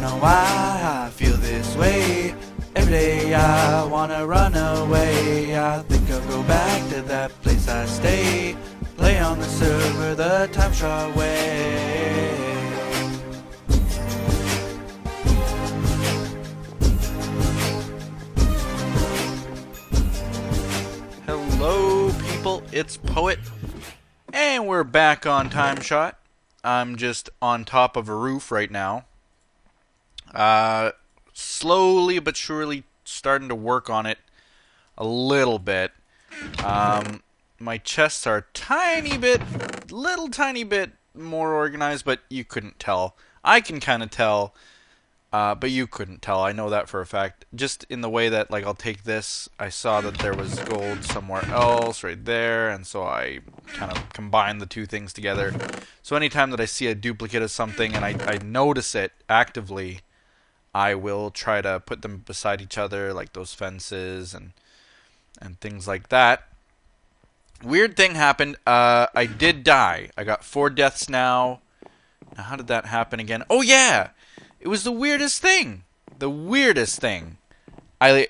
know why I feel this way. Every day I wanna run away. I think I'll go back to that place I stay. Play on the server the TimeShot way. Hello people, it's Poet, and we're back on TimeShot. I'm just on top of a roof right now. Slowly but surely starting to work on it a little bit. My chests are a tiny bit more organized, but you couldn't tell. I can kind of tell, but you couldn't tell. I know that for a fact. Just in the way that, like, I'll take this. I saw that there was gold somewhere else right there, and so I kind of combined the two things together. So anytime that I see a duplicate of something and I notice it actively, I will try to put them beside each other, like those fences and things like that. Weird thing happened. I did die. I got 4 deaths now. Now, how did that happen again? Oh, yeah! It was the weirdest thing. The weirdest thing. I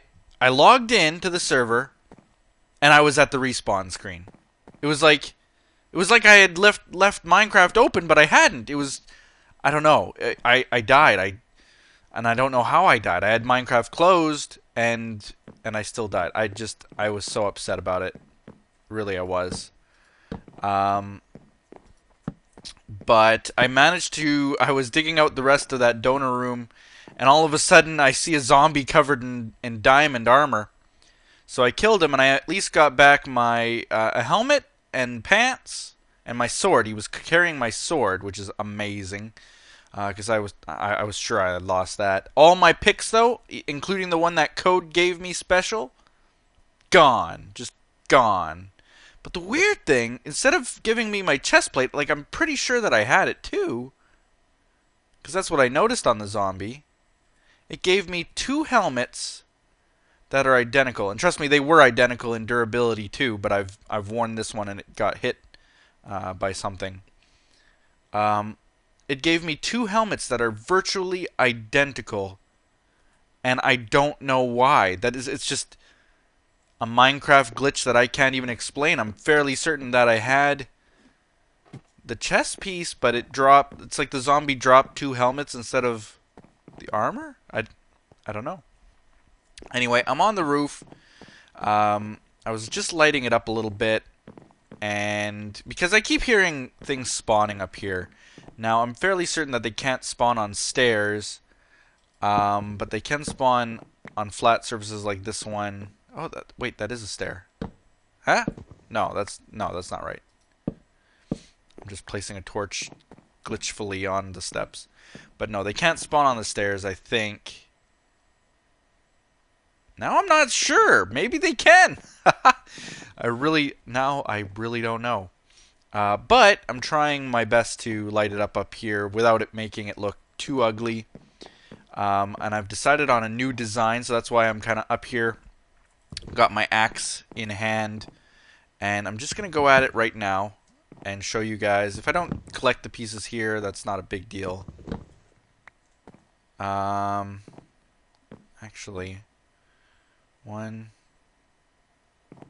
logged in to the server, and I was at the respawn screen. It was like I had left Minecraft open, but I hadn't. It was, I don't know. I died. And I don't know how I died. I had Minecraft closed, and I still died. I was so upset about it. Really, I was. But I managed to... I was digging out the rest of that donor room, and all of a sudden I see a zombie covered in diamond armor. So I killed him, and I at least got back my a helmet and pants and my sword. He was carrying my sword, which is amazing. Because I was sure I had lost that. All my picks, though, including the one that Code gave me special, gone. Just gone. But the weird thing, instead of giving me my chest plate, like, I'm pretty sure that I had it too, because that's what I noticed on the zombie. It gave me 2 helmets that are identical. And trust me, they were identical in durability too, but I've worn this one and it got hit by something. It gave me 2 helmets that are virtually identical, and I don't know why. It's just a Minecraft glitch that I can't even explain. I'm fairly certain that I had the chest piece, but it dropped. It's like the zombie dropped 2 helmets instead of the armor? I don't know. Anyway, I'm on the roof. I was just lighting it up a little bit, and because I keep hearing things spawning up here. Now, I'm fairly certain that they can't spawn on stairs, but they can spawn on flat surfaces like this one. Oh, wait, that is a stair. Huh? No, that's not right. I'm just placing a torch glitchfully on the steps. But no, they can't spawn on the stairs, I think. Now I'm not sure. Maybe they can. I really don't know. But I'm trying my best to light it up here without it making it look too ugly. And I've decided on a new design, so that's why I'm kind of up here. Got my axe in hand, and I'm just going to go at it right now and show you guys. If I don't collect the pieces here, that's not a big deal. Actually, 1,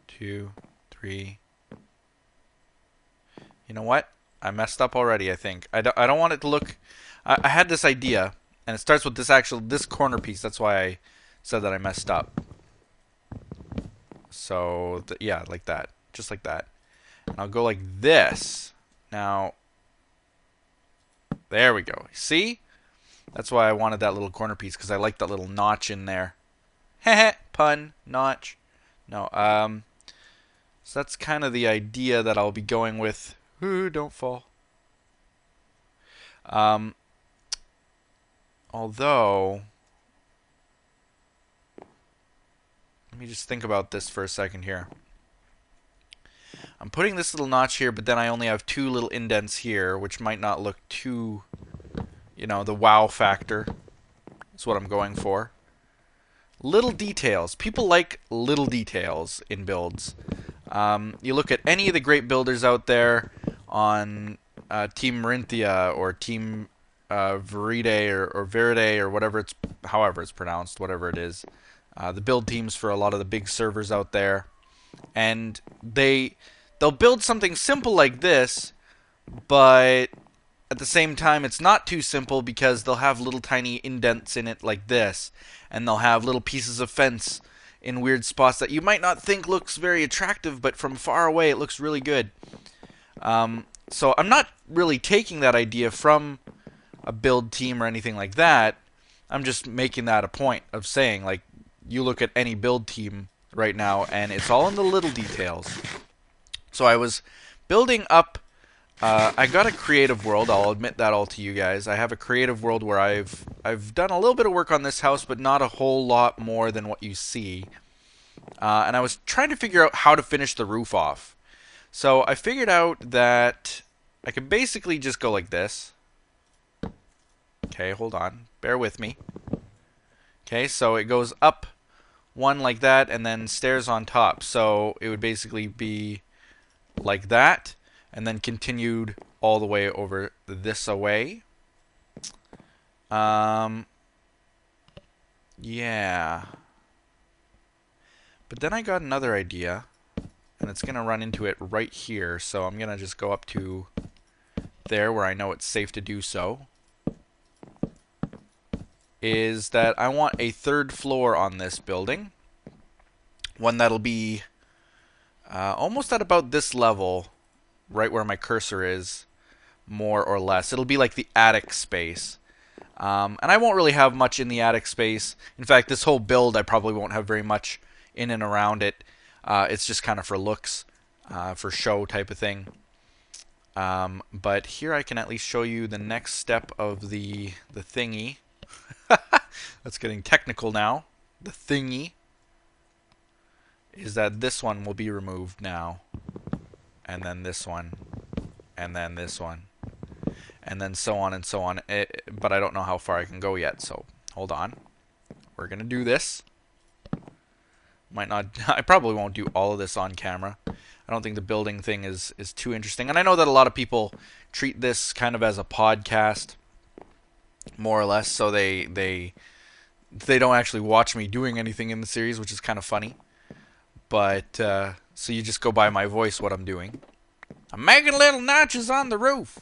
2, 3... You know what? I messed up already, I think. I don't want it to look... I had this idea, and it starts with this corner piece. That's why I said that I messed up. So, yeah, like that. Just like that. And I'll go like this. Now, there we go. See? That's why I wanted that little corner piece, because I like that little notch in there. Heh, pun, notch. No, so that's kind of the idea that I'll be going with. Ooh, don't fall. Although, let me just think about this for a second here. I'm putting this little notch here, but then I only have 2 little indents here, which might not look too, you know, the wow factor. That's what I'm going for. Little details. People like little details in builds. You look at any of the great builders out there on Team Marinthia or Team Veride or Veride or whatever however it's pronounced, whatever it is. The build teams for a lot of the big servers out there, and they'll build something simple like this, but at the same time it's not too simple because they'll have little tiny indents in it like this, and they'll have little pieces of fence in weird spots that you might not think looks very attractive, but from far away it looks really good. So I'm not really taking that idea from a build team or anything like that. I'm just making that a point of saying, like, you look at any build team right now and it's all in the little details. So I was building up, I got a creative world, I'll admit that all to you guys. I have a creative world where I've done a little bit of work on this house, but not a whole lot more than what you see. And I was trying to figure out how to finish the roof off. So I figured out that I could basically just go like this. Okay, hold on. Bear with me. Okay, so it goes up one like that and then stairs on top. So it would basically be like that and then continued all the way over this away. Yeah. But then I got another idea, and it's going to run into it right here. So I'm going to just go up to there where I know it's safe to do so. Is that I want a third floor on this building. One that'll be almost at about this level, right where my cursor is, more or less. It'll be like the attic space. And I won't really have much in the attic space. In fact, this whole build I probably won't have very much in and around it. It's just kind of for looks, for show type of thing. But here I can at least show you the next step of the thingy. That's getting technical now. The thingy is that this one will be removed now, and then this one, and then this one, and then so on and so on. But I don't know how far I can go yet, so hold on. We're gonna do this. Might not. I probably won't do all of this on camera. I don't think the building thing is too interesting, and I know that a lot of people treat this kind of as a podcast, more or less, so they don't actually watch me doing anything in the series, which is kind of funny. But so you just go by my voice what I'm doing. I'm making little notches on the roof.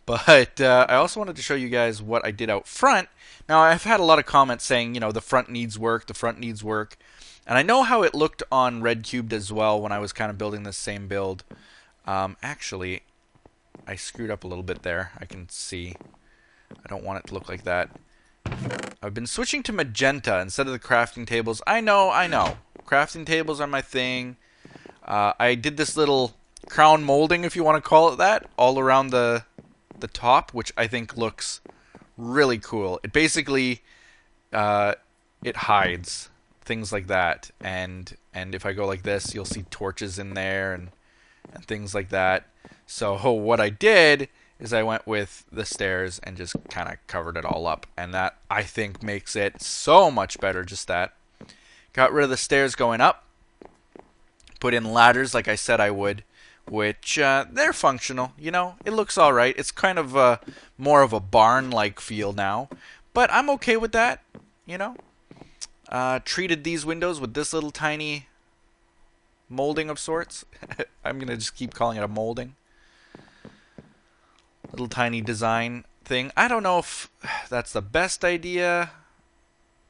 But I also wanted to show you guys what I did out front. Now, I've had a lot of comments saying, you know, the front needs work, the front needs work. And I know how it looked on Red Cubed as well when I was kind of building this same build. Actually, I screwed up a little bit there. I can see. I don't want it to look like that. I've been switching to magenta instead of the crafting tables. I know. Crafting tables are my thing. I did this little crown molding, if you want to call it that, all around the top, which I think looks really cool. It basically it hides things like that, and if I go like this, you'll see torches in there and things like that. So what I did is I went with the stairs and just kind of covered it all up, and that I think makes it so much better. Just that. Got rid of the stairs going up, put in ladders like I said I would, which they're functional. You know, it looks all right. It's kind of more of a barn-like feel now, but I'm okay with that. You know, treated these windows with this little tiny molding of sorts. I'm gonna just keep calling it a molding. Little tiny design thing. I don't know if that's the best idea.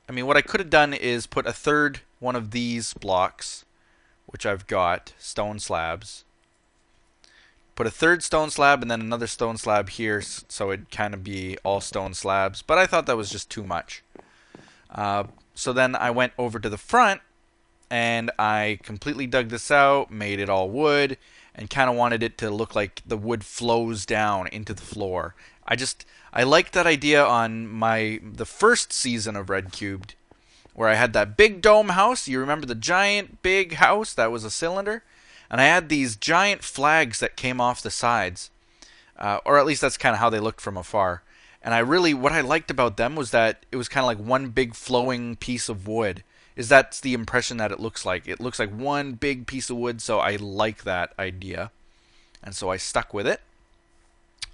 I mean, what I could have done is put a third one of these blocks, which I've got, stone slabs. Put a third stone slab and then another stone slab here, so it'd kind of be all stone slabs. But I thought that was just too much. So then I went over to the front, and I completely dug this out, made it all wood, and kind of wanted it to look like the wood flows down into the floor. I liked that idea on the first season of Red Cubed, where I had that big dome house. You remember the giant big house that was a cylinder? And I had these giant flags that came off the sides. Or at least that's kind of how they looked from afar. And what I liked about them was that it was kind of like one big flowing piece of wood. That's the impression that it looks like. It looks like one big piece of wood, so I like that idea. And so I stuck with it.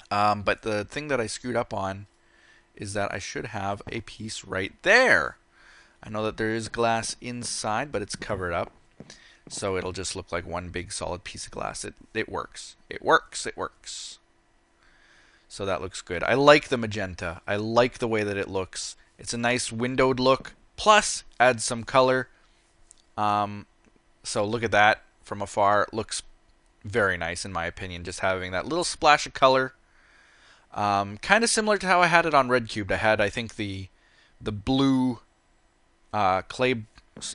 But the thing that I screwed up on is that I should have a piece right there. I know that there is glass inside, but it's covered up. So it'll just look like one big solid piece of glass. It works. It works. It works. So that looks good. I like the magenta. I like the way that it looks. It's a nice windowed look. Plus, adds some color. So look at that from afar. It looks very nice in my opinion. Just having that little splash of color. Kind of similar to how I had it on Red Cubed. I had, I think, the blue clay,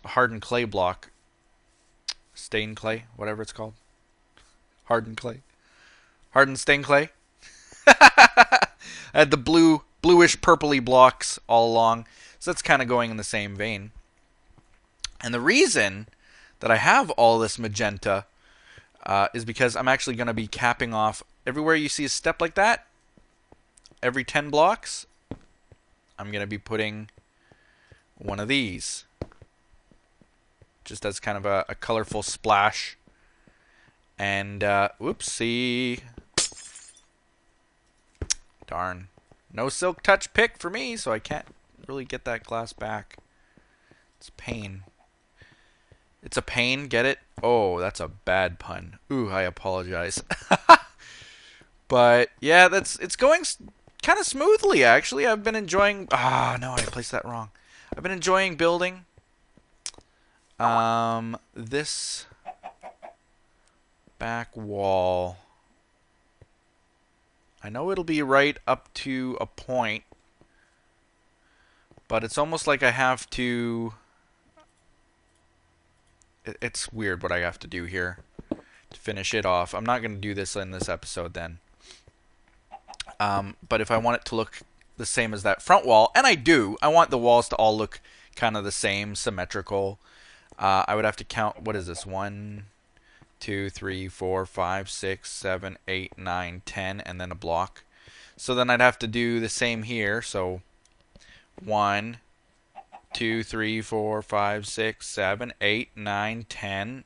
hardened clay block. Stained clay, whatever it's called. Hardened clay. Hardened stained clay. I had the bluish purpley blocks all along. So that's kind of going in the same vein. And the reason that I have all this magenta is because I'm actually going to be capping off everywhere you see a step like that. Every 10 blocks, I'm going to be putting one of these. Just as kind of a colorful splash. And, whoopsie. Darn. No silk touch pick for me, so I can't really get that glass back. It's a pain. It's a pain, get it? Oh, that's a bad pun. Ooh, I apologize. But, yeah, it's going kind of smoothly, actually. I've been enjoying... Ah, no, I placed that wrong. I've been enjoying building this back wall. I know it'll be right up to a point, but it's almost like I have to... It's weird what I have to do here to finish it off. I'm not going to do this in this episode then. But if I want it to look the same as that front wall, and I do, I want the walls to all look kind of the same, symmetrical. I would have to count, what is this? 1, 2, 3, 4, 5, 6, 7, 8, 9, 10, and then a block. So then I'd have to do the same here. So 1, 2, 3, 4, 5, 6, 7, 8, 9, 10.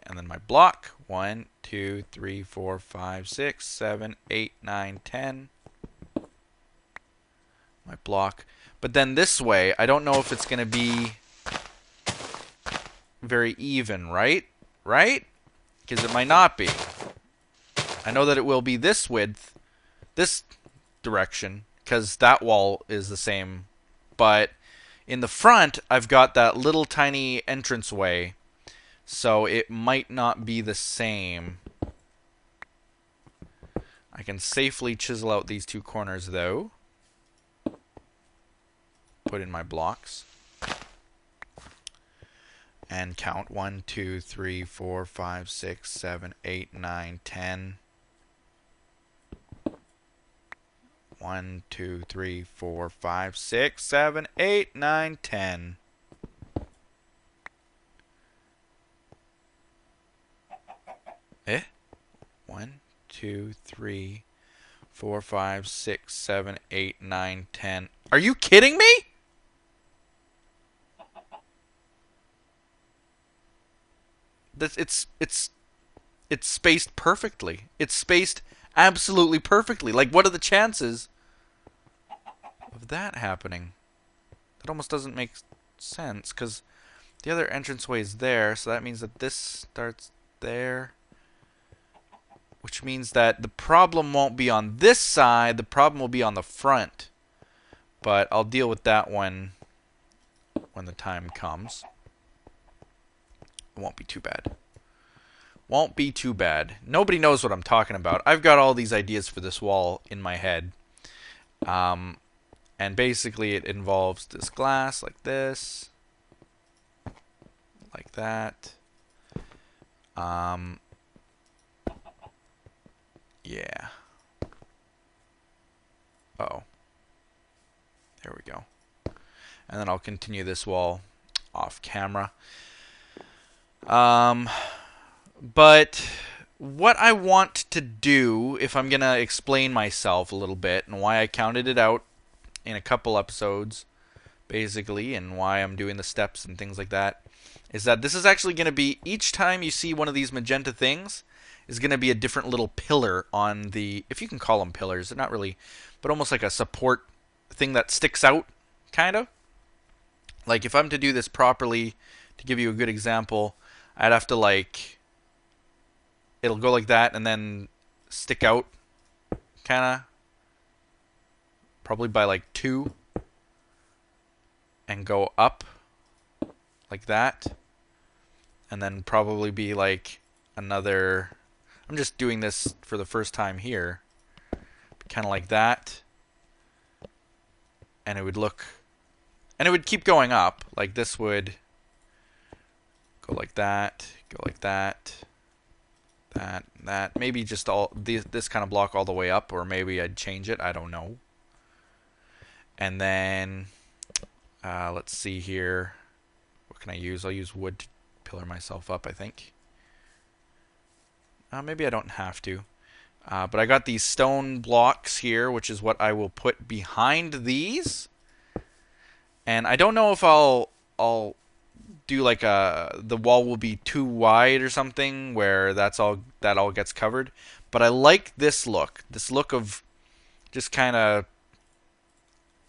And then my block. 1, 2, 3, 4, 5, 6, 7, 8, 9, 10. My block. But then this way, I don't know if it's going to be very even, right? Right? Because it might not be. I know that it will be this width, this direction, because that wall is the same. But in the front, I've got that little tiny entranceway, so it might not be the same. I can safely chisel out these two corners, though. Put in my blocks. And count 1, 2, 3, 4, 5, 6, 7, 8, 9, 10. 1, 2, 3, 4, 5, 6, 7, 8, 9, 10. Eh? 1, 2, 3, 4, 5, 6, 7, 8, 9, 10. Are you kidding me? It's spaced perfectly. It's spaced absolutely perfectly. Like, what are the chances of that happening? That almost doesn't make sense, because the other entranceway is there, so that means that this starts there. Which means that the problem won't be on this side, the problem will be on the front. But I'll deal with that one when the time comes. It won't be too bad. Won't be too bad. Nobody knows what I'm talking about. I've got all these ideas for this wall in my head. And basically it involves this glass like this. Like that. Yeah. Uh-oh. There we go. And then I'll continue this wall off camera. But what I want to do, if I'm going to explain myself a little bit and why I counted it out in a couple episodes, basically, and why I'm doing the steps and things like that, is that this is actually going to be, each time you see one of these magenta things, is going to be a different little pillar on the, if you can call them pillars, they're not really, but almost like a support thing that sticks out, kind of. Like if I'm to do this properly, to give you a good example, I'd have to like, it'll go like that and then stick out, kind of, probably by like 2, and go up like that, and then probably be like another, I'm just doing this for the first time here, kind of like that, and it would look, and it would keep going up, like this would go like that, go like that, that, maybe just all this kind of block all the way up, or maybe I'd change it, I don't know. And then let's see here, what can I use? I'll use wood to pillar myself up, I think. Maybe I don't have to. But I got these stone blocks here, which is what I will put behind these. And I don't know if I'll do like the wall will be too wide or something where that all gets covered. But I like this look of just kind of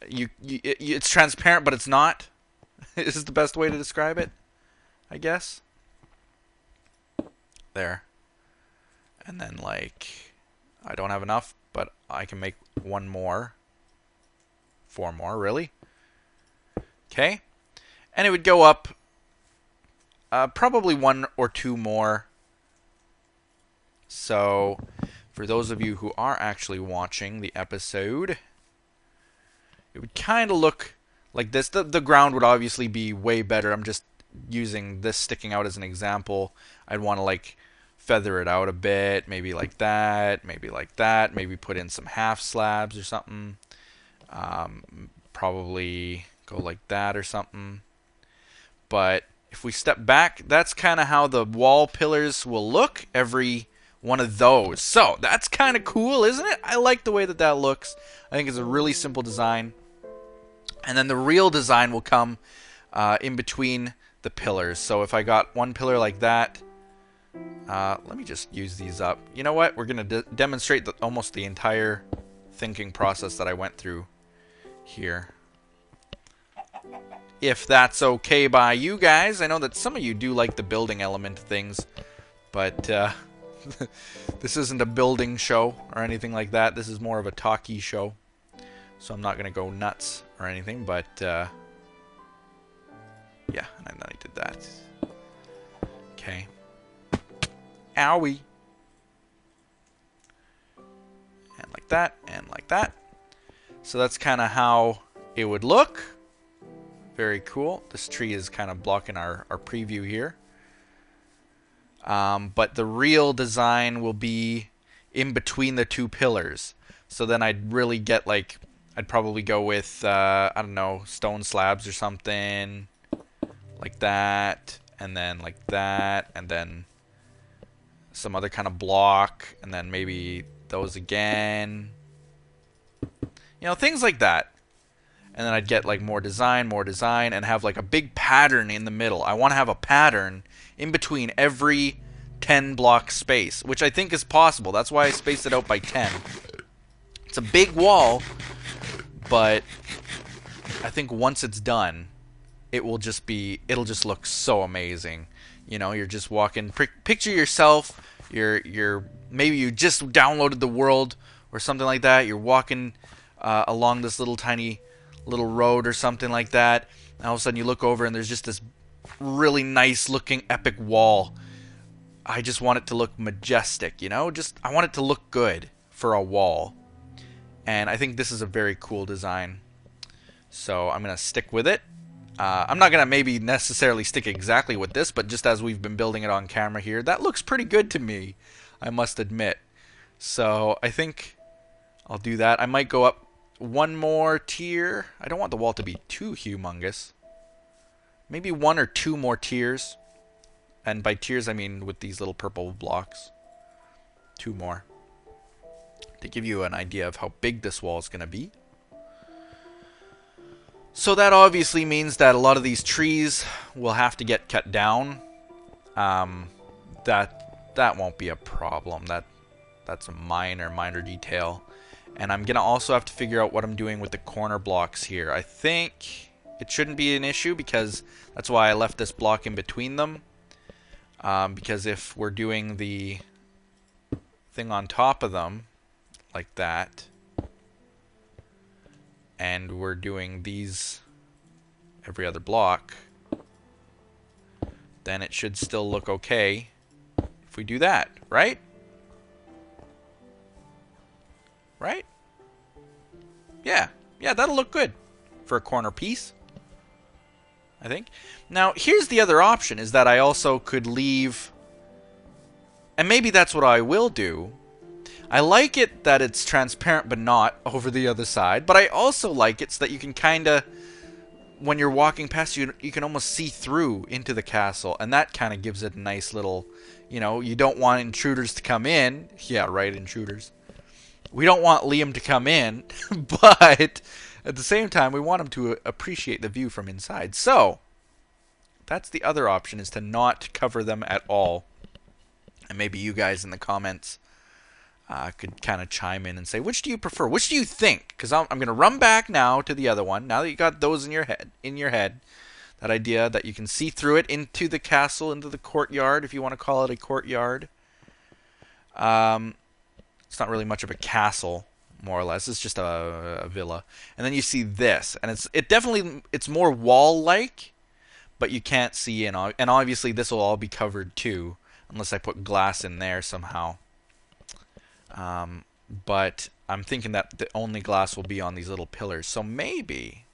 it's transparent, but it's not. Is the best way to describe it, I guess. There. And then like, I don't have enough, but I can make 1 more. 4 more, really. Okay. And it would go up probably 1 or 2 more. So, for those of you who are actually watching the episode, it would kind of look like this. The ground would obviously be way better. I'm just using this sticking out as an example. I'd want to like feather it out a bit, maybe like that, maybe like that, maybe put in some half slabs or something. Probably go like that or something. But if we step back, that's kind of how the wall pillars will look, every one of those. So that's kind of cool, isn't it? I like the way that looks. I think it's a really simple design. And then the real design will come in between the pillars. So if I got one pillar like that, let me just use these up. You know what? We're going to demonstrate almost the entire thinking process that I went through here. If that's okay by you guys. I know that some of you do like the building element of things, but this isn't a building show or anything like that. This is more of a talky show. So I'm not going to go nuts or anything, but yeah, and then I did that. Okay. Owie. And like that, and like that. So that's kind of how it would look. Very cool. This tree is kind of blocking our preview here. But the real design will be in between the 2 pillars. So then I'd really get like, I'd probably go with, I don't know, stone slabs or something. Like that. And then like that. And then some other kind of block. And then maybe those again. You know, things like that. And then I'd get like more design, and have like a big pattern in the middle. I want to have a pattern in between every 10 block space, which I think is possible. That's why I spaced it out by 10. It's a big wall, but I think once it's done, it'll just look so amazing. You know, you're just walking, picture yourself, maybe you just downloaded the world or something like that. You're walking along this little tiny little road or something like that, and all of a sudden you look over and there's just this really nice looking epic wall. I just want it to look majestic, you know? I want it to look good for a wall. And I think this is a very cool design. So I'm going to stick with it. I'm not going to maybe necessarily stick exactly with this, but just as we've been building it on camera here, that looks pretty good to me, I must admit. So I think I'll do that. I might go up 1 more tier. I don't want the wall to be too humongous. Maybe 1 or 2 more tiers. And by tiers, I mean with these little purple blocks. 2 more. To give you an idea of how big this wall is going to be. So that obviously means that a lot of these trees will have to get cut down. That that won't be a problem. That's a minor detail. And I'm gonna also have to figure out what I'm doing with the corner blocks here. I think it shouldn't be an issue because that's why I left this block in between them. Because if we're doing the thing on top of them, like that, and we're doing these every other block, then it should still look okay if we do that, right? Right? Yeah, that'll look good for a corner piece, I think. Now, here's the other option, is that I also could leave, and maybe that's what I will do. I like it that it's transparent but not over the other side, but I also like it so that you can kind of, when you're walking past, you can almost see through into the castle, and that kind of gives it a nice little, you know, you don't want intruders to come in. Yeah, right, intruders. We don't want Liam to come in, but at the same time, we want him to appreciate the view from inside. So, that's the other option, is to not cover them at all. And maybe you guys in the comments could kind of chime in and say, which do you prefer? Which do you think? Because I'm going to run back now to the other one. Now that you got those in your head, that idea that you can see through it into the castle, into the courtyard, if you want to call it a courtyard. It's not really much of a castle, more or less. It's just a villa. And then you see this, and it's more wall-like, but you can't see in. And obviously this will all be covered too, unless I put glass in there somehow. But I'm thinking that the only glass will be on these little pillars. So maybe,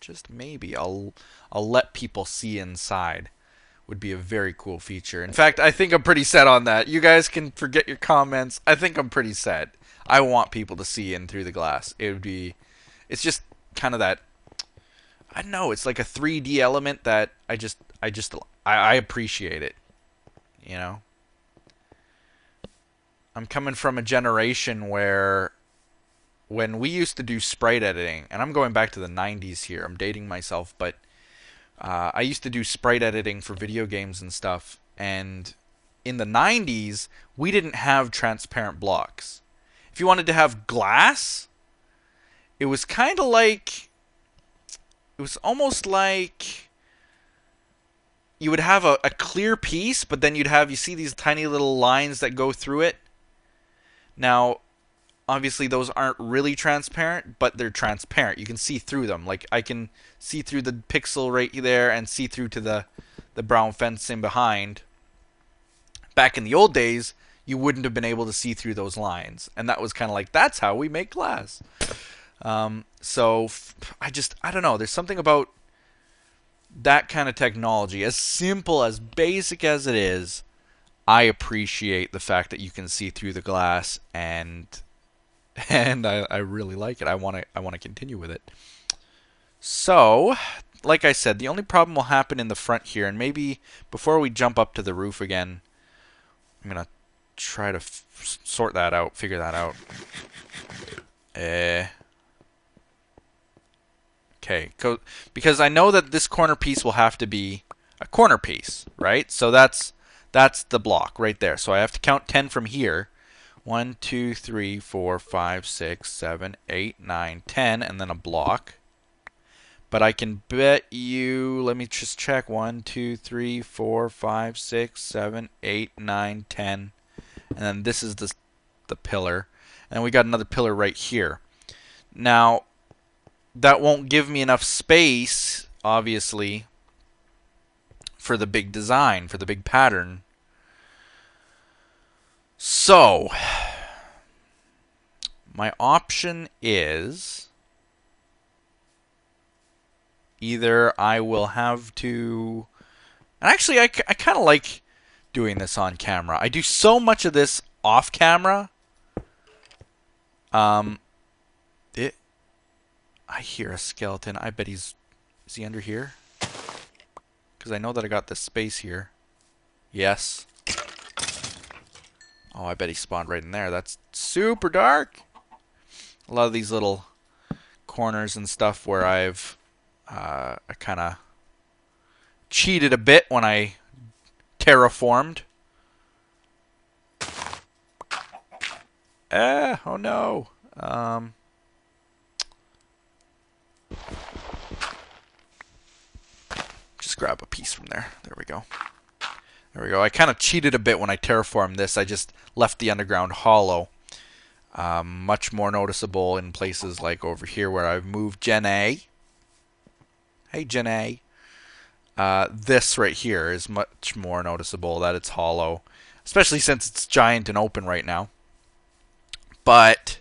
just maybe, I'll let people see inside. Would be a very cool feature. In fact, I think I'm pretty set on that. You guys can forget your comments. I think I'm pretty set. I want people to see in through the glass. It's just kind of that, I don't know, it's like a 3D element that I appreciate it. You know? I'm coming from a generation where when we used to do sprite editing, and I'm going back to the 90s here, I'm dating myself, but I used to do sprite editing for video games and stuff, and in the 90s, we didn't have transparent blocks. If you wanted to have glass, it was kind of like, it was almost like you would have a clear piece, but then you see these tiny little lines that go through it. Now, obviously those aren't really transparent, but they're transparent. You can see through them. Like, I can see through the pixel right there and see through to the brown fence in behind. Back in the old days, you wouldn't have been able to see through those lines. And that was kind of like, that's how we make glass. So, I don't know. There's something about that kind of technology, as simple, as basic as it is, I appreciate the fact that you can see through the glass, and I really like it. I want to continue with it. So, like I said, the only problem will happen in the front here, and maybe before we jump up to the roof again, I'm gonna try to sort that out, figure that out. Okay, because I know that this corner piece will have to be a corner piece, right? So that's the block right there. So I have to count 10 from here. 1, 2, 3, 4, 5, 6, 7, 8, 9, 10, and then a block. But I can bet you, let me just check, 1, 2, 3, 4, 5, 6, 7, 8, 9, 10. And then this is the pillar. And we got another pillar right here. Now, that won't give me enough space, obviously, for the big design, for the big pattern. So, my option is either I will have to... And actually, I kind of like doing this on camera. I do so much of this off camera. I hear a skeleton. I bet is he under here? Because I know that I got this space here. Yes. Oh, I bet he spawned right in there. That's super dark. A lot of these little corners and stuff where I kind of cheated a bit when I terraformed. Oh no. Just grab a piece from there. There we go. There we go. I kind of cheated a bit when I terraformed this. I just left the underground hollow. Much more noticeable in places like over here where I've moved Gen A. Hey, Gen A. This right here is much more noticeable that it's hollow, especially since it's giant and open right now. But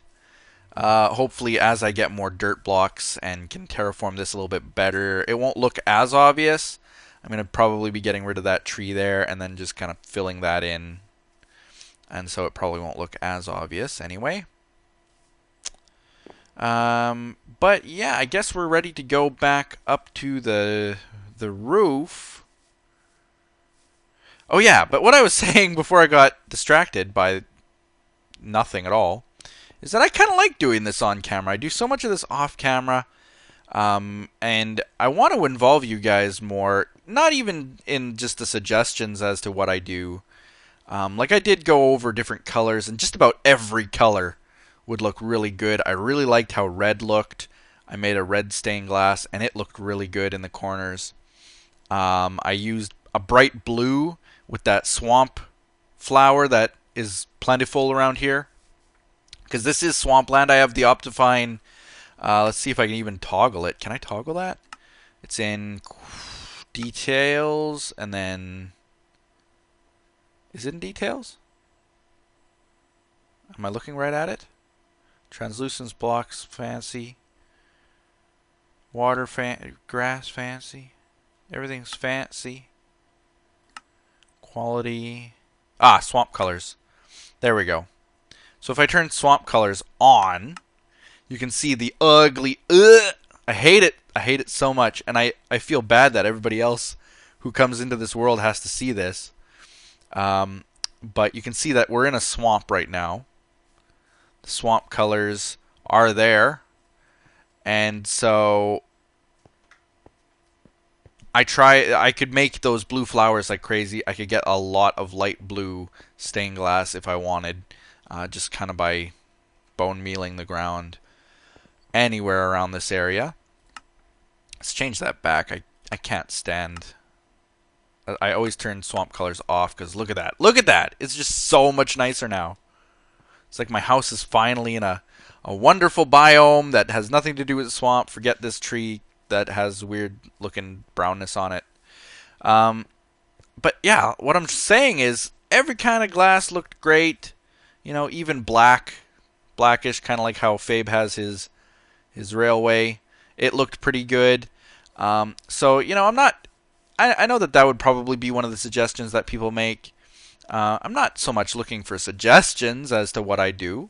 hopefully as I get more dirt blocks and can terraform this a little bit better, it won't look as obvious. I'm going to probably be getting rid of that tree there and then just kind of filling that in. And so it probably won't look as obvious anyway. But yeah, I guess we're ready to go back up to the roof. Oh yeah, but what I was saying before I got distracted by nothing at all is that I kind of like doing this on camera. I do so much of this off camera, and I want to involve you guys more, not even in just the suggestions as to what I do. Like I did go over different colors, and just about every color would look really good. I really liked how red looked. I made a red stained glass, and it looked really good in the corners. I used a bright blue with that swamp flower that is plentiful around here. Because this is swampland. I have the Optifine. Let's see if I can even toggle it. Can I toggle that? It's in details, and then... Is it in details? Am I looking right at it? Translucence blocks, fancy. Water, grass, fancy. Everything's fancy. Quality. Ah, swamp colors. There we go. So if I turn swamp colors on, you can see the ugly... I hate it. I hate it so much. And I feel bad that everybody else who comes into this world has to see this. But you can see that we're in a swamp right now. The swamp colors are there. And so I could make those blue flowers like crazy. I could get a lot of light blue stained glass if I wanted, just kind of by bone mealing the ground anywhere around this area. Let's change that back. I can't stand... I always turn swamp colors off because look at that. Look at that! It's just so much nicer now. It's like my house is finally in a wonderful biome that has nothing to do with the swamp. Forget this tree that has weird looking brownness on it. But yeah, what I'm saying is every kind of glass looked great. You know, even blackish, kind of like how Fabe has his railway. It looked pretty good. So, you know, I know that would probably be one of the suggestions that people make. I'm not so much looking for suggestions as to what I do,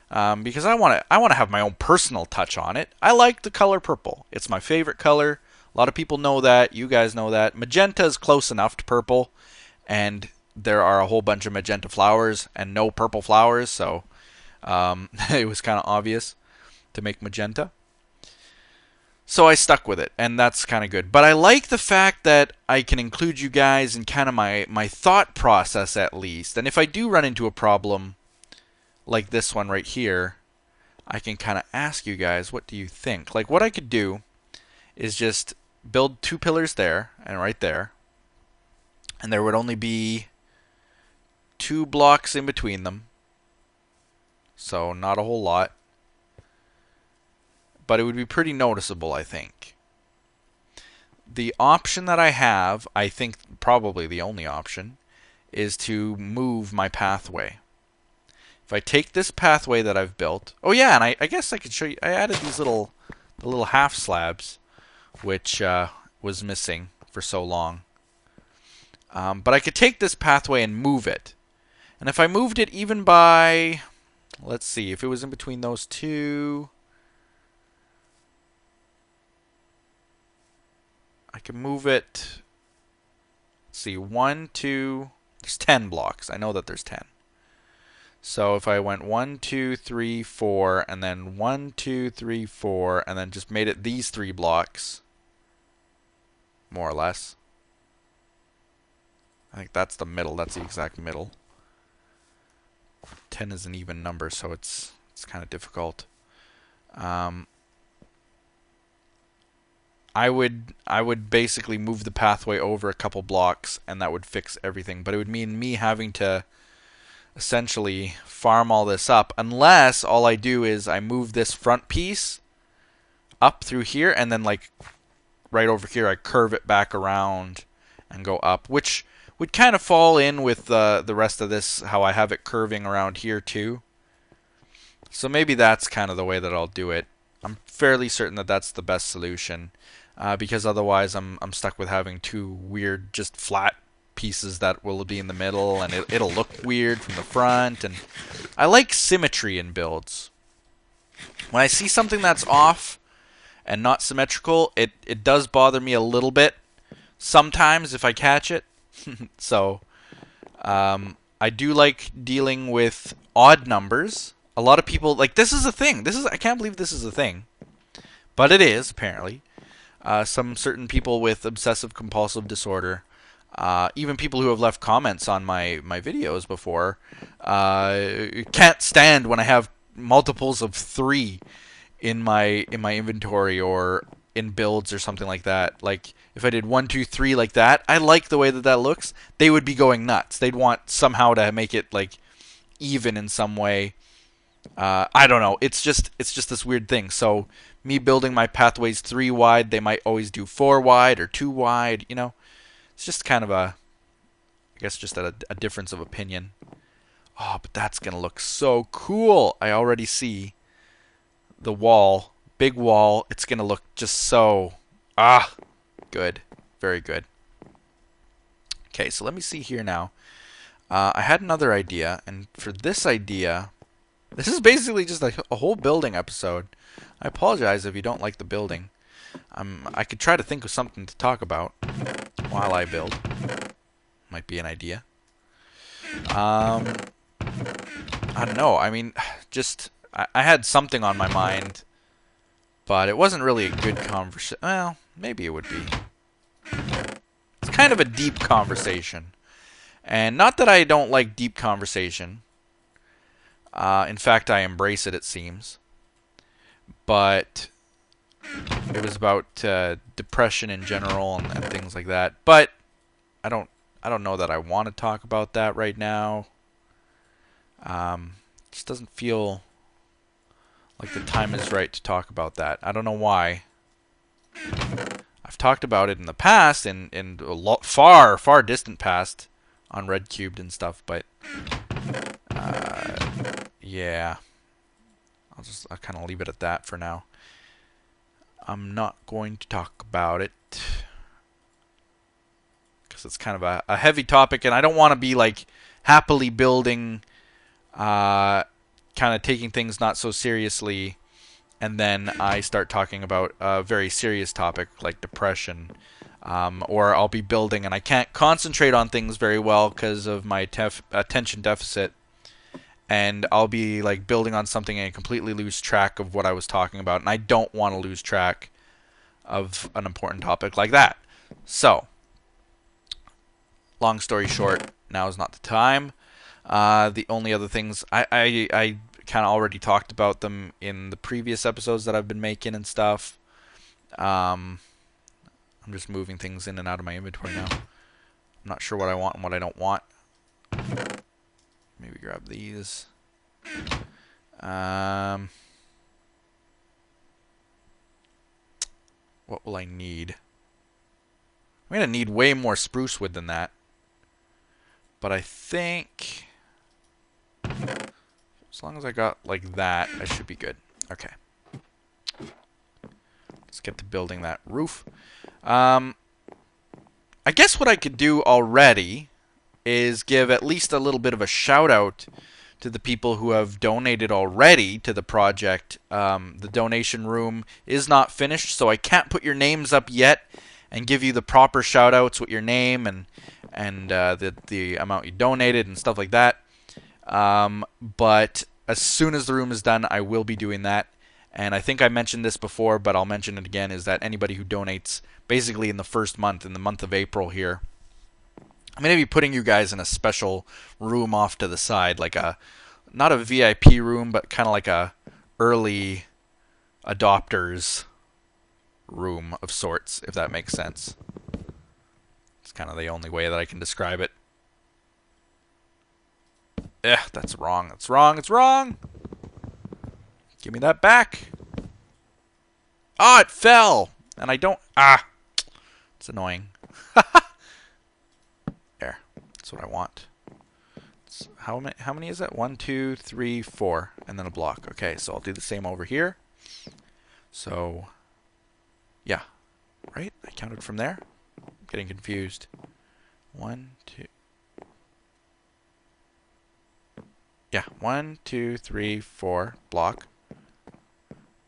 because I want to have my own personal touch on it. I like the color purple. It's my favorite color. A lot of people know that. You guys know that. Magenta is close enough to purple, and there are a whole bunch of magenta flowers and no purple flowers, so it was kind of obvious to make magenta. So I stuck with it, and that's kind of good. But I like the fact that I can include you guys in kind of my thought process at least. And if I do run into a problem like this one right here, I can kind of ask you guys, what do you think? Like what I could do is just build 2 pillars there and right there. And there would only be 2 blocks in between them. So not a whole lot. But it would be pretty noticeable, I think. The option that I have, I think probably the only option, is to move my pathway. If I take this pathway that I've built... Oh yeah, and I guess I could show you... I added these the little half slabs, which was missing for so long. But I could take this pathway and move it. And if I moved it even by... Let's see, if it was in between those 2... I can move it, let's see, 1, 2, there's 10 blocks. I know that there's 10. So if I went 1, 2, 3, 4, and then 1, 2, 3, 4, and then just made it these 3 blocks, more or less. I think that's the middle. That's the exact middle. 10 is an even number, so it's kind of difficult. I would basically move the pathway over a couple blocks, and that would fix everything. But it would mean me having to essentially farm all this up, unless all I do is I move this front piece up through here, and then like right over here I curve it back around and go up, which would kind of fall in with the rest of this, how I have it curving around here too. So maybe that's kind of the way that I'll do it. I'm fairly certain that that's the best solution, because otherwise I'm stuck with having two weird, just flat pieces that will be in the middle, and it'll look weird from the front. And I like symmetry in builds. When I see something that's off and not symmetrical, it does bother me a little bit sometimes if I catch it. So I do like dealing with odd numbers. A lot of people, like, this is a thing. I can't believe this is a thing, but it is apparently. Some certain people with obsessive compulsive disorder, even people who have left comments on my videos before, can't stand when I have multiples of 3 in my inventory or in builds or something like that. Like if I did 1, 2, 3 like that, I like the way that that looks. They would be going nuts. They'd want somehow to make it like even in some way. I don't know. It's just this weird thing. So me building my pathways 3 wide, they might always do 4 wide or 2 wide. You know, it's just kind of I guess just a difference of opinion. Oh, but that's gonna look so cool. I already see the wall, big wall. It's gonna look just so good, very good. Okay, so let me see here now. I had another idea, and for this idea, this is basically just a whole building episode. I apologize if you don't like the building. I could try to think of something to talk about while I build. Might be an idea. I don't know. I mean, just I had something on my mind, but it wasn't really a good conversation. Well, maybe it would be. It's kind of a deep conversation, and not that I don't like deep conversation. In fact, I embrace it. It seems, but it was about depression in general and things like that. But I don't know that I want to talk about that right now. Just doesn't feel like the time is right to talk about that. I don't know why. I've talked about it in the past, in a lot far distant past, on Red Cubed and stuff, but yeah, I'll kind of leave it at that for now. I'm not going to talk about it because it's kind of a heavy topic, and I don't want to be like happily building, kind of taking things not so seriously, and then I start talking about a very serious topic like depression, or I'll be building and I can't concentrate on things very well because of my attention deficit, and I'll be like building on something and completely lose track of what I was talking about, and I don't want to lose track of an important topic like that. So, long story short, now is not the time. The only other things, I kind of already talked about them in the previous episodes that I've been making and stuff. I'm just moving things in and out of my inventory now. I'm not sure what I want and what I don't want. Maybe grab these. What will I need? I'm going to need way more spruce wood than that. But I think as long as I got like that, I should be good. Okay. Let's get to building that roof. I guess what I could do already is give at least a little bit of a shout out to the people who have donated already to the project. The donation room is not finished, so I can't put your names up yet and give you the proper shout outs with your name and the amount you donated and stuff like that. But as soon as the room is done, I will be doing that. And I think I mentioned this before, but I'll mention it again, is that anybody who donates basically in the first month, in the month of April here, I'm going to be putting you guys in a special room off to the side, like not a VIP room, but kind of like a early adopters room of sorts, if that makes sense. It's kind of the only way that I can describe it. That's wrong. That's wrong. It's wrong. Give me that back. Ah, it fell. And I don't... It's annoying. There. That's what I want. How many is that? 1, 2, 3, 4. And then a block. Okay, so I'll do the same over here. So, yeah. Right? I counted from there. I'm getting confused. 1, 2... Yeah, 1, 2, 3, 4, block.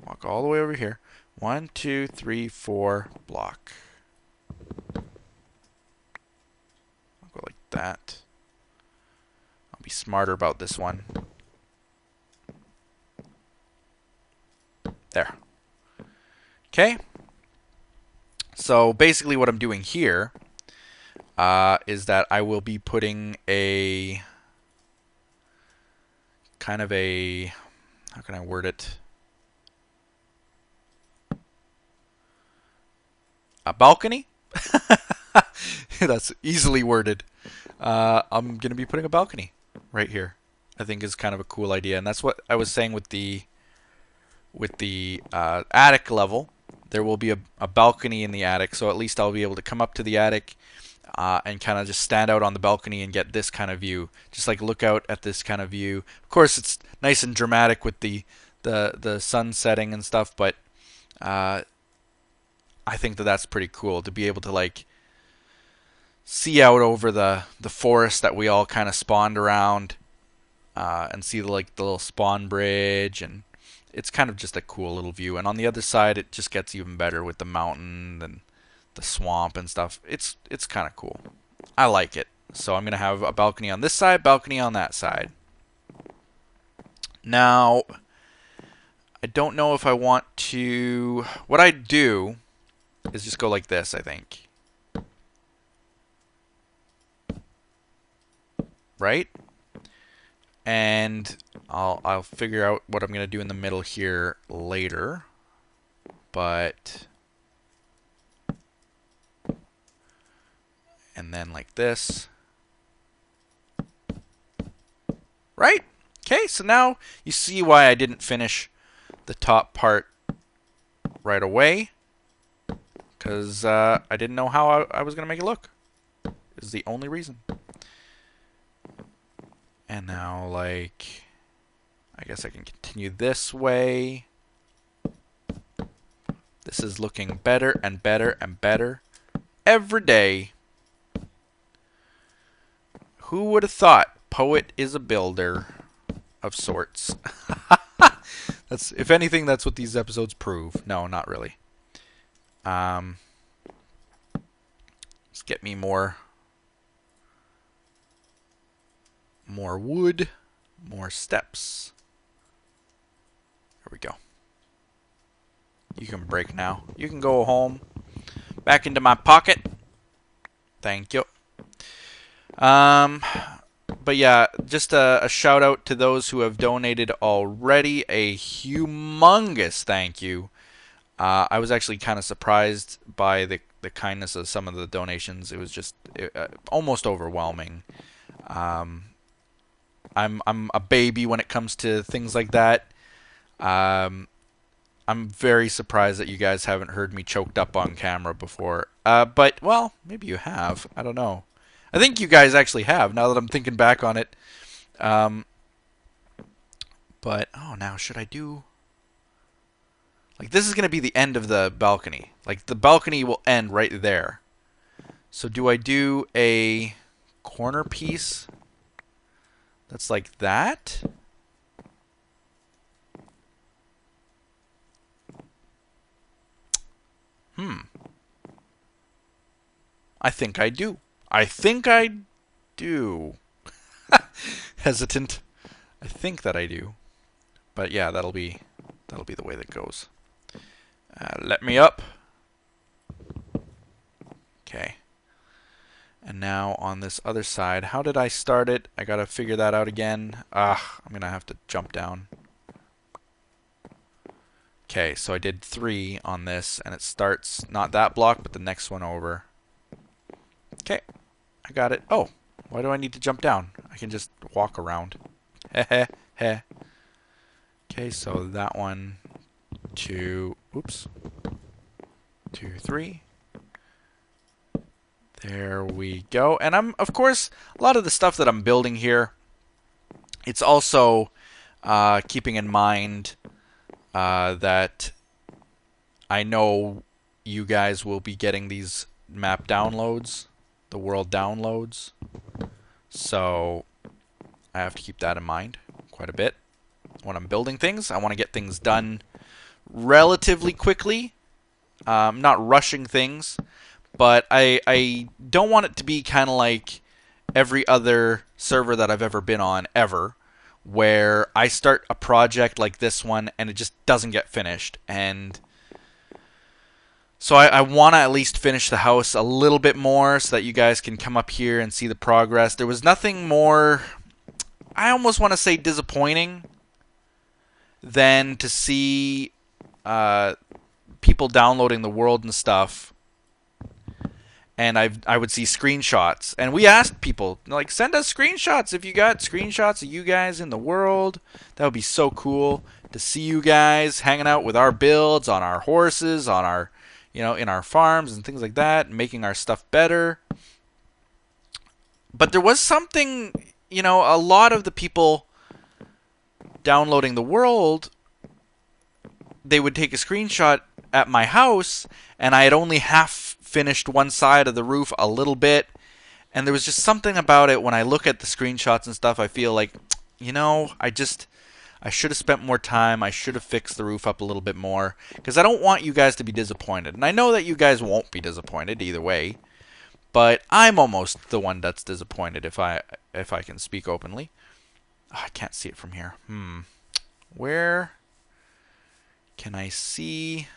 Walk all the way over here. 1, 2, 3, 4, block. I'll go like that. I'll be smarter about this one. There. Okay. So basically what I'm doing here is that I will be putting a kind of a, how can I word it? A balcony? That's easily worded. I'm going to be putting a balcony right here. I think is kind of a cool idea. And that's what I was saying with the attic level. There will be a balcony in the attic, so at least I'll be able to come up to the attic and kind of just stand out on the balcony and get this kind of view. Just like look out at this kind of view. Of course, it's nice and dramatic with the sun setting and stuff, but I think that that's pretty cool to be able to like see out over the forest that we all kind of spawned around and see the little spawn bridge, and it's kind of just a cool little view. And on the other side, it just gets even better with the mountain and the swamp and stuff. It's kind of cool. I like it. So I'm going to have a balcony on this side, balcony on that side. Now, I don't know if I want to... What I do is just go like this, I think. Right? And I'll figure out what I'm going to do in the middle here later. But... And then like this. Right? Okay, so now you see why I didn't finish the top part right away. Because I didn't know how I was going to make it look. Is the only reason. And now, like, I guess I can continue this way. This is looking better and better and better every day. Who would have thought poet is a builder of sorts? That's, if anything, that's what these episodes prove. No, not really. Let's get me more wood, more steps. There we go. You can break now. You can go home. Back into my pocket. Thank you. But yeah, just a shout out to those who have donated already. A humongous thank you. I was actually kind of surprised by the kindness of some of the donations. It was just almost overwhelming. I'm a baby when it comes to things like that. I'm very surprised that you guys haven't heard me choked up on camera before. But, well, maybe you have. I don't know. I think you guys actually have, now that I'm thinking back on it. But, oh, now should I do... Like, this is going to be the end of the balcony. Like, the balcony will end right there. So do I do a corner piece that's like that? I think I do. I think I do. Hesitant. I think that I do. But yeah, that'll be the way that goes. Let me up. Okay. And Now on this other side, how did I start it? I gotta figure that out again. I'm gonna have to jump down. Okay, so I did 3 on this, and it starts not that block, but the next one over. Okay, I got it. Oh, why do I need to jump down? I can just walk around. Heh heh. Okay, so that one, 2, oops, 2, 3. There we go. And of course, a lot of the stuff that I'm building here, it's also keeping in mind that I know you guys will be getting these map downloads, the world downloads. So I have to keep that in mind quite a bit. When I'm building things, I want to get things done relatively quickly. Not rushing things. But I don't want it to be kind of like every other server that I've ever been on, ever, where I start a project like this one and it just doesn't get finished. And so I want to at least finish the house a little bit more so that you guys can come up here and see the progress. There was nothing more, I almost want to say, disappointing than to see people downloading the world and stuff. And I would see screenshots. And we asked people, like, send us screenshots if you got screenshots of you guys in the world. That would be so cool to see you guys hanging out with our builds, on our horses, on our, in our farms and things like that, making our stuff better. But there was something, a lot of the people downloading the world, they would take a screenshot at my house, and I had only half finished one side of the roof a little bit, and there was just something about it when I look at the screenshots and stuff. I feel like, I should have spent more time. I should have fixed the roof up a little bit more, because I don't want you guys to be disappointed. And I know that you guys won't be disappointed either way, but I'm almost the one that's disappointed if I can speak openly. Oh, I can't see it from here. Where can I see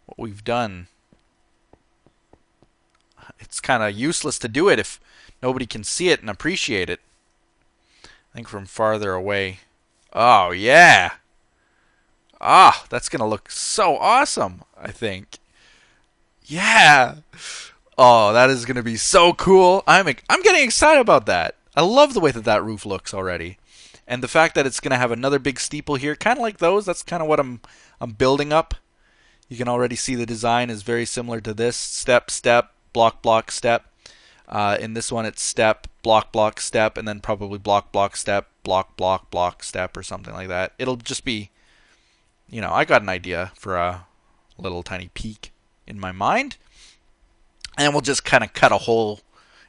what we've done? It's kind of useless to do it if nobody can see it and appreciate it. I think from farther away. Oh, yeah. That's going to look so awesome, I think. Yeah. Oh, that is going to be so cool. I'm getting excited about that. I love the way that roof looks already. And the fact that it's going to have another big steeple here, kind of like those. That's kind of what I'm building up. You can already see the design is very similar to this. Step, step, block, block, step. In this one, it's step, block, block, step, and then probably block, block, step, block, block, block, step, or something like that. It'll just be, I got an idea for a little tiny peak in my mind. And we'll just kind of cut a hole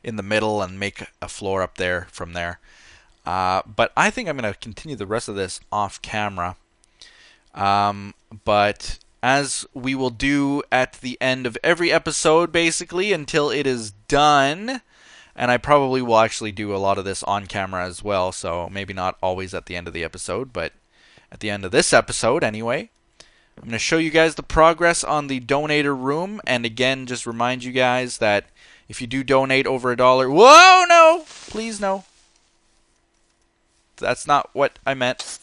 in the middle and make a floor up there from there. But I think I'm going to continue the rest of this off camera. But as we will do at the end of every episode, basically, until it is done. And I probably will actually do a lot of this on camera as well, so maybe not always at the end of the episode, but at the end of this episode anyway. I'm going to show you guys the progress on the donator room, and again, just remind you guys that if you do donate over $1... Whoa, no! Please, no. That's not what I meant.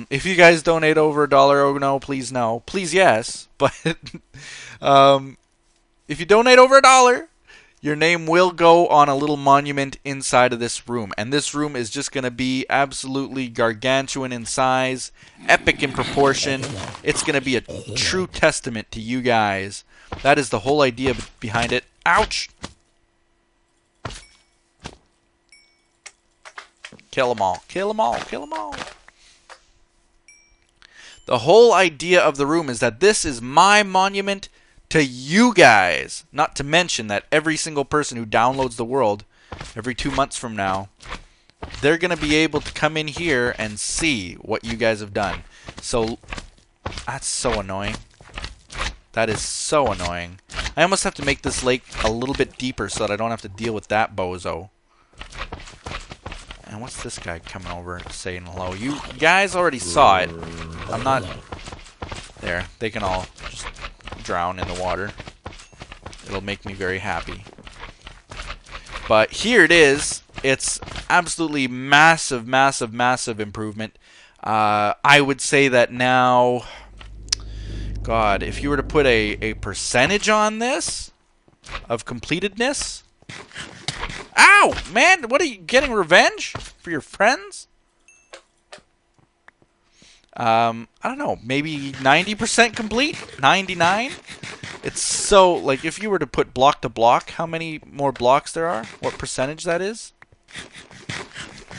If you guys donate over $1, oh no, please no. Please yes. But if you donate over $1, your name will go on a little monument inside of this room. And this room is just going to be absolutely gargantuan in size, epic in proportion. It's going to be a true testament to you guys. That is the whole idea behind it. Ouch! Kill them all. Kill them all. Kill them all. The whole idea of the room is that this is my monument to you guys. Not to mention that every single person who downloads the world every 2 months from now, they're going to be able to come in here and see what you guys have done. So, that's so annoying. That is so annoying. I almost have to make this lake a little bit deeper so that I don't have to deal with that bozo. And what's this guy coming over saying hello? You guys already saw it. I'm not... There. They can all just drown in the water. It'll make me very happy. But here it is. It's absolutely massive, massive, massive improvement. I would say that now, God, if you were to put a percentage on this of completedness. Ow! Man, what are you getting revenge for your friends? I don't know, maybe 90% complete? 99? It's so, like, if you were to put block to block, how many more blocks there are? What percentage that is?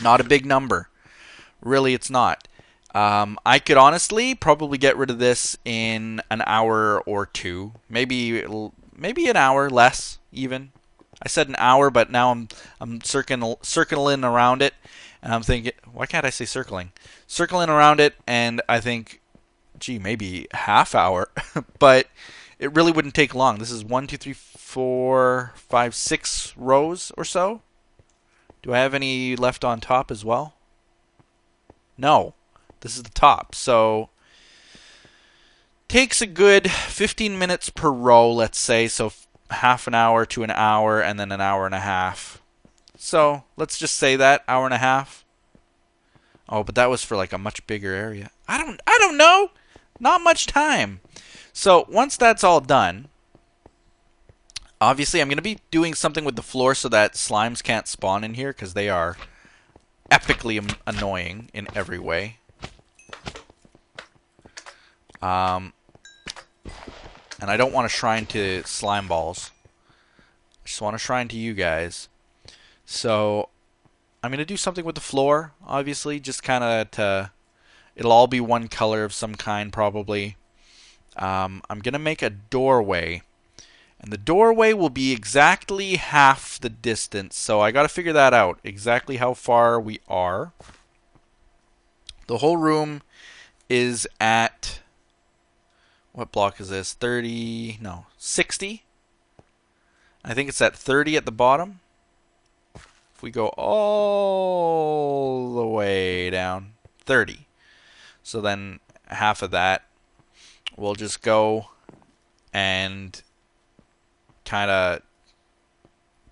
Not a big number. Really, it's not. I could honestly probably get rid of this in an hour or two. Maybe an hour, less even. I said an hour, but now I'm circling around it, and I'm thinking, why can't I say circling? Circling around it, and I think, gee, maybe half hour, but it really wouldn't take long. This is 1, 2, 3, 4, 5, 6 rows or so. Do I have any left on top as well? No, this is the top. So takes a good 15 minutes per row, let's say. So half an hour to an hour, and then an hour and a half. So let's just say that hour and a half. Oh, but that was for like a much bigger area. I don't know. Not much time. So once that's all done, obviously I'm going to be doing something with the floor so that slimes can't spawn in here, because they are epically annoying in every way. And I don't want to shrine to slime balls. I just want to shrine to you guys. So I'm going to do something with the floor, obviously, just kind of to... It'll all be one color of some kind, probably. I'm going to make a doorway. And the doorway will be exactly half the distance. So I got to figure that out, exactly how far we are. The whole room is at... What block is this? 30... No, 60? I think it's at 30 at the bottom. If we go all the way down, 30. So then half of that, we'll just go and kind of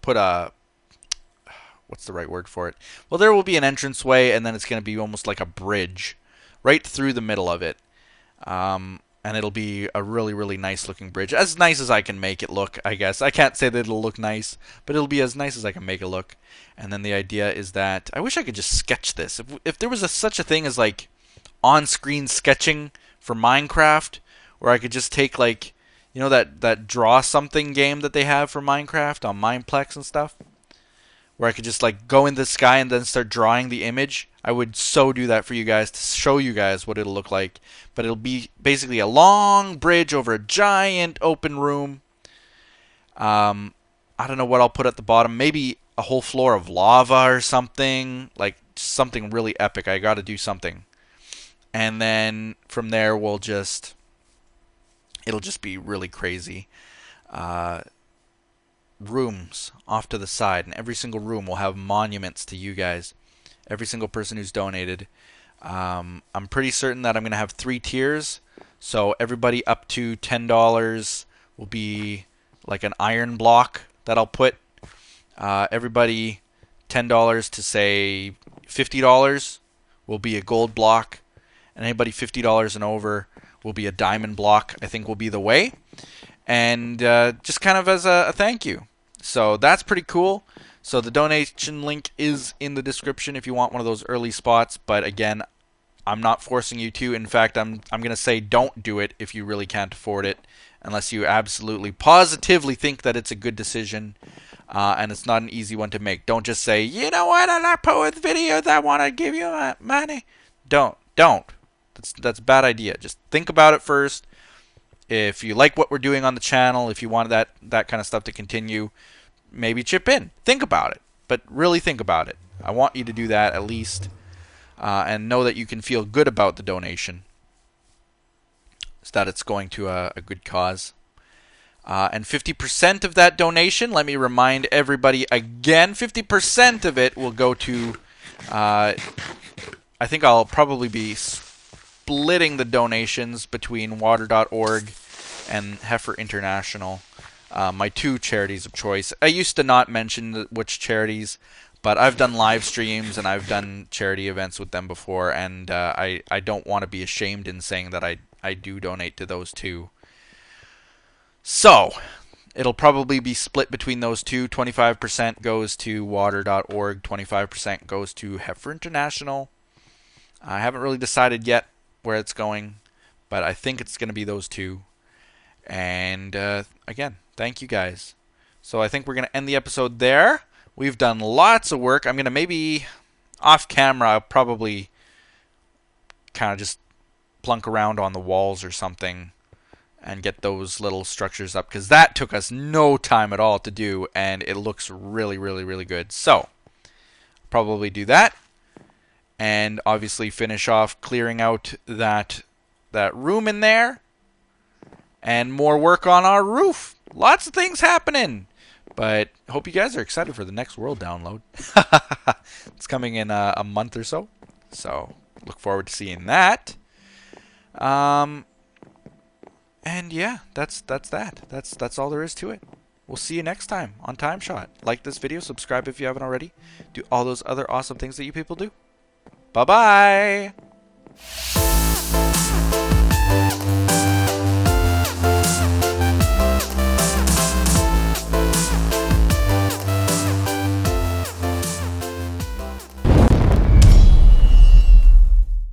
put a... What's the right word for it? Well, there will be an entranceway, and then it's going to be almost like a bridge right through the middle of it. And it'll be a really, really nice looking bridge. As nice as I can make it look, I guess. I can't say that it'll look nice, but it'll be as nice as I can make it look. And then the idea is that... I wish I could just sketch this. If there was such a thing as, like, on-screen sketching for Minecraft, where I could just take, like, you know, that draw something game that they have for Minecraft on Mineplex and stuff? Where I could just, like, go in the sky and then start drawing the image. I would so do that for you guys, to show you guys what it'll look like. But it'll be basically a long bridge over a giant open room. I don't know what I'll put at the bottom. Maybe a whole floor of lava or something. Like, something really epic. I gotta do something. And then from there, we'll just... It'll just be really crazy. Rooms off to the side, and every single room will have monuments to you guys. Every single person who's donated. I'm pretty certain that I'm going to have 3 tiers. So everybody up to $10 will be like an iron block that I'll put. Everybody $10 to, say, $50 will be a gold block. And anybody $50 and over will be a diamond block, I think will be the way. And just kind of as a thank you. So that's pretty cool. So the donation link is in the description if you want one of those early spots. But again, I'm not forcing you to. In fact, I'm going to say don't do it if you really can't afford it, unless you absolutely positively think that it's a good decision and it's not an easy one to make. Don't just say, you know what, I like post videos, I want to give you money. Don't. That's a bad idea. Just think about it first. If you like what we're doing on the channel, if you want that kind of stuff to continue, maybe chip in. Think about it. But really think about it. I want you to do that at least. And know that you can feel good about the donation. So that it's going to a good cause. And 50% of that donation, let me remind everybody again, 50% of it will go to... I think I'll probably be splitting the donations between water.org and Heifer International. my 2 charities of choice. I used to not mention which charities, but I've done live streams and I've done charity events with them before, and I don't want to be ashamed in saying that I do donate to those 2. So, it'll probably be split between those 2. 25% goes to water.org, 25% goes to Heifer International. I haven't really decided yet where it's going, but I think it's going to be those 2. And again, thank you guys. So I think we're going to end the episode there. We've done lots of work. I'm going to maybe, off camera, I'll probably kind of just plunk around on the walls or something and get those little structures up, because that took us no time at all to do, and it looks really, really, really good. So, probably do that, and obviously finish off clearing out that room in there, and more work on our roof. Lots of things happening, but hope you guys are excited for the next world download. It's coming in a month or so, so look forward to seeing that. And yeah, that's that. That's all there is to it. We'll see you next time on TimeShot. Like this video, subscribe if you haven't already. Do all those other awesome things that you people do. Bye-bye!